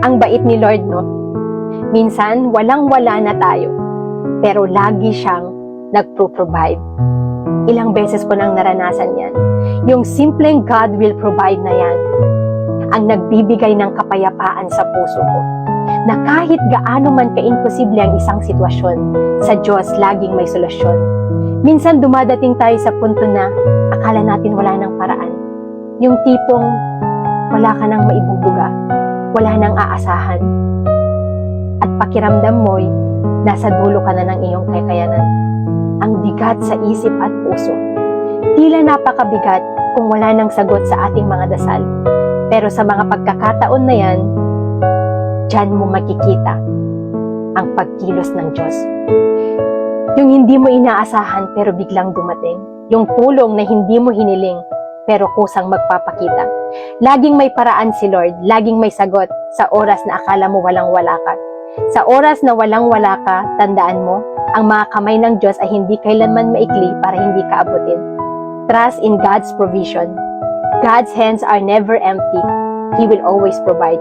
Ang bait ni Lord, no? Minsan, walang-wala na tayo, pero lagi siyang nagpro-provide. Ilang beses ko nang naranasan yan. Yung simpleng God will provide na yan, ang nagbibigay ng kapayapaan sa puso ko. Na kahit gaano man ka-imposible ang isang sitwasyon, sa Diyos laging may solusyon. Minsan dumadating tayo sa punto na akala natin wala nang paraan. Yung tipong wala ka nang maibubuga, wala nang aasahan. At pakiramdam mo'y nasa dulo ka na ng iyong kakayanan. Ang bigat sa isip at puso. Tila napakabigat kung wala nang sagot sa ating mga dasal. Pero sa mga pagkakataon na yan, diyan mo makikita ang pagkilos ng Diyos. Yung hindi mo inaasahan pero biglang dumating. Yung tulong na hindi mo hiniling pero kusang magpapakita. Laging may paraan si Lord, laging may sagot sa oras na akala mo walang-wala ka. Sa oras na walang-wala ka, tandaan mo, ang mga kamay ng Diyos ay hindi kailanman maikli para hindi ka abutin. Trust in God's provision. God's hands are never empty. He will always provide.